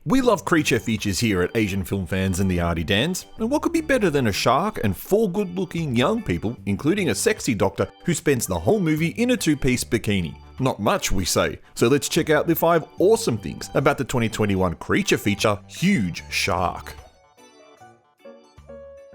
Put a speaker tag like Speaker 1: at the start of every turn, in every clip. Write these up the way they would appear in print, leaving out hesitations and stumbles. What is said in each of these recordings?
Speaker 1: We love creature features here at Asian Film Fans and the Arty Dans, and what could be better than a shark and 4 good-looking young people, including a sexy doctor who spends the whole movie in a 2-piece bikini? Not much, we say. So let's check out the 5 awesome things about the 2021 creature feature, Huge Shark.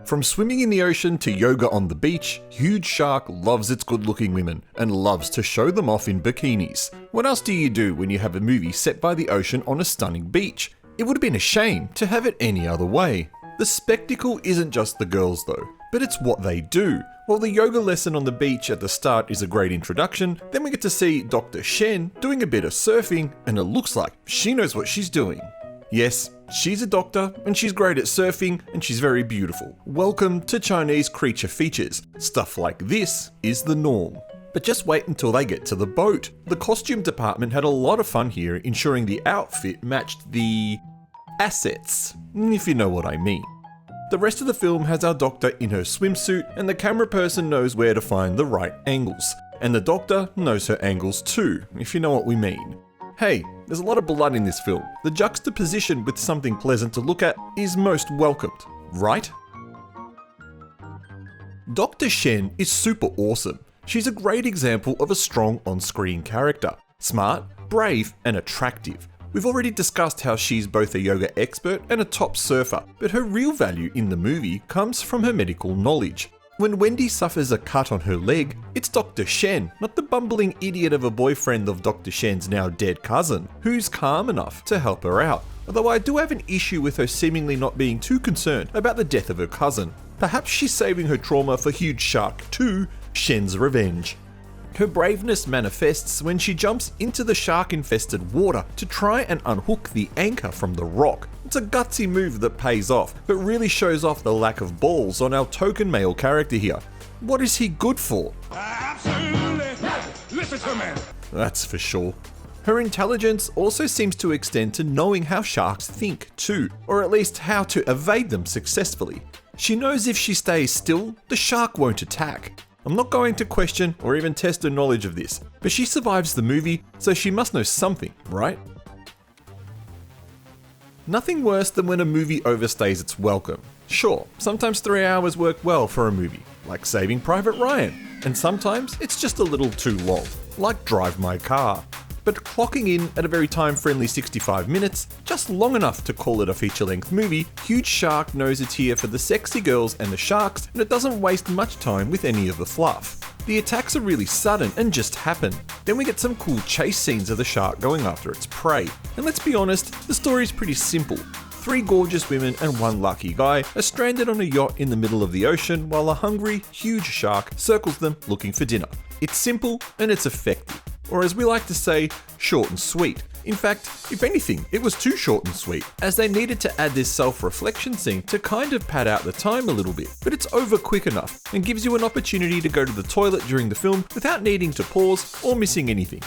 Speaker 1: From swimming in the ocean to yoga on the beach, Huge Shark loves its good-looking women and loves to show them off in bikinis. What else do you do when you have a movie set by the ocean on a stunning beach? It would have been a shame to have it any other way. The spectacle isn't just the girls though, but it's what they do. While the yoga lesson on the beach at the start is a great introduction, then we get to see Dr. Shen doing a bit of surfing, and it looks like she knows what she's doing. Yes, she's a doctor, and she's great at surfing, and she's very beautiful. Welcome to Chinese creature features. Stuff like this is the norm. But just wait until they get to the boat. The costume department had a lot of fun here ensuring the outfit matched the assets, if you know what I mean. The rest of the film has our doctor in her swimsuit, and the camera person knows where to find the right angles. And the doctor knows her angles too, if you know what we mean. Hey, there's a lot of blood in this film. The juxtaposition with something pleasant to look at is most welcomed, right? Dr. Shen is super awesome. She's a great example of a strong on-screen character. Smart, brave, and attractive. We've already discussed how she's both a yoga expert and a top surfer, but her real value in the movie comes from her medical knowledge. When Wendy suffers a cut on her leg, it's Dr. Shen, not the bumbling idiot of a boyfriend of Dr. Shen's now dead cousin, who's calm enough to help her out. Although I do have an issue with her seemingly not being too concerned about the death of her cousin. Perhaps she's saving her trauma for Huge Shark 2, Shen's Revenge. Her braveness manifests when she jumps into the shark-infested water to try and unhook the anchor from the rock. It's a gutsy move that pays off, but really shows off the lack of balls on our token male character here. What is he good for?
Speaker 2: Absolutely. Listen to me.
Speaker 1: That's for sure. Her intelligence also seems to extend to knowing how sharks think too, or at least how to evade them successfully. She knows if she stays still, the shark won't attack. I'm not going to question or even test her knowledge of this, but she survives the movie, so she must know something, right? Nothing worse than when a movie overstays its welcome. Sure, sometimes 3 hours work well for a movie, like Saving Private Ryan, and sometimes it's just a little too long, like Drive My Car. But clocking in at a very time-friendly 65 minutes, just long enough to call it a feature-length movie, Huge Shark knows it's here for the sexy girls and the sharks, and it doesn't waste much time with any of the fluff. The attacks are really sudden and just happen. Then we get some cool chase scenes of the shark going after its prey. And let's be honest, the story's pretty simple. 3 gorgeous women and 1 lucky guy are stranded on a yacht in the middle of the ocean while a hungry, huge shark circles them looking for dinner. It's simple and it's effective. Or as we like to say, short and sweet. In fact, if anything, it was too short and sweet, as they needed to add this self-reflection scene to kind of pad out the time a little bit, but it's over quick enough and gives you an opportunity to go to the toilet during the film without needing to pause or missing anything.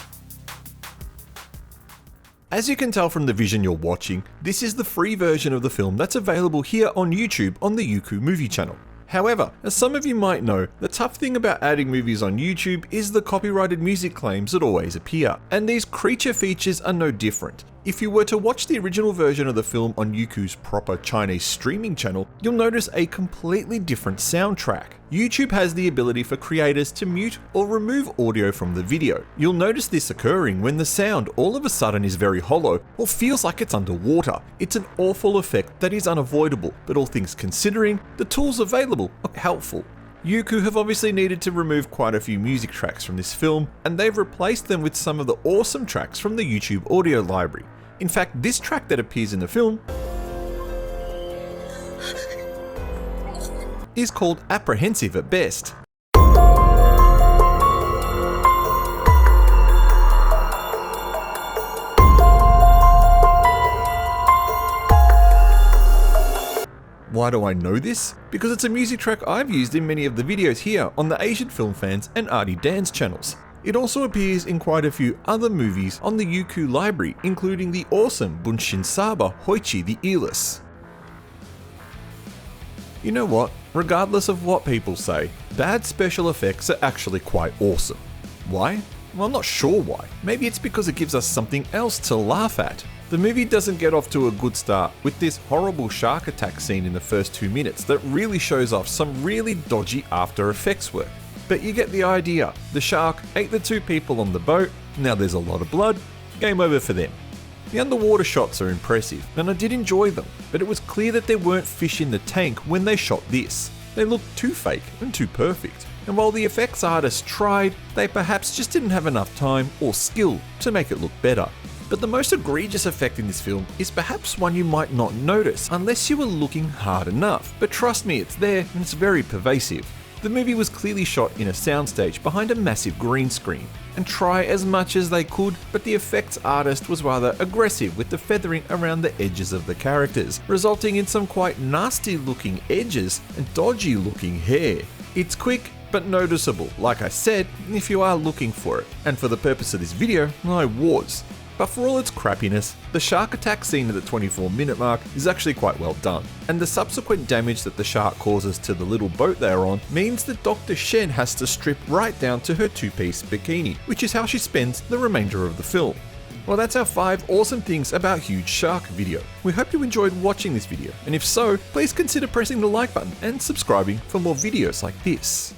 Speaker 1: As you can tell from the vision you're watching, this is the free version of the film that's available here on YouTube on the Youku Movie channel. However, as some of you might know, the tough thing about adding movies on YouTube is the copyrighted music claims that always appear, and these creature features are no different. If you were to watch the original version of the film on Youku's proper Chinese streaming channel, you'll notice a completely different soundtrack. YouTube has the ability for creators to mute or remove audio from the video. You'll notice this occurring when the sound all of a sudden is very hollow or feels like it's underwater. It's an awful effect that is unavoidable, but all things considering, the tools available are helpful. Youku have obviously needed to remove quite a few music tracks from this film, and they've replaced them with some of the awesome tracks from the YouTube audio library. In fact, this track that appears in the film is called Apprehensive at Best. Why do I know this? Because it's a music track I've used in many of the videos here on the Asian Film Fans and Arty Dans channels. It also appears in quite a few other movies on the Youku library, including the awesome Bunshin Saba Hoichi the Earless. You know what? Regardless of what people say, bad special effects are actually quite awesome. Why? Well, I'm not sure why. Maybe it's because it gives us something else to laugh at. The movie doesn't get off to a good start with this horrible shark attack scene in the first 2 minutes that really shows off some really dodgy After Effects work. But you get the idea. The shark ate the 2 people on the boat, now there's a lot of blood, game over for them. The underwater shots are impressive, and I did enjoy them, but it was clear that there weren't fish in the tank when they shot this. They looked too fake and too perfect, and while the effects artists tried, they perhaps just didn't have enough time or skill to make it look better. But the most egregious effect in this film is perhaps one you might not notice unless you were looking hard enough, but trust me, it's there and it's very pervasive. The movie was clearly shot in a soundstage behind a massive green screen, and try as much as they could, but the effects artist was rather aggressive with the feathering around the edges of the characters, resulting in some quite nasty looking edges and dodgy looking hair. It's quick but noticeable, like I said, if you are looking for it, and for the purpose of this video, I was. But for all its crappiness, the shark attack scene at the 24-minute mark is actually quite well done, and the subsequent damage that the shark causes to the little boat they are on means that Dr. Shen has to strip right down to her 2-piece bikini, which is how she spends the remainder of the film. Well, that's our 5 awesome things about Huge Shark video. We hope you enjoyed watching this video, and if so, please consider pressing the like button and subscribing for more videos like this.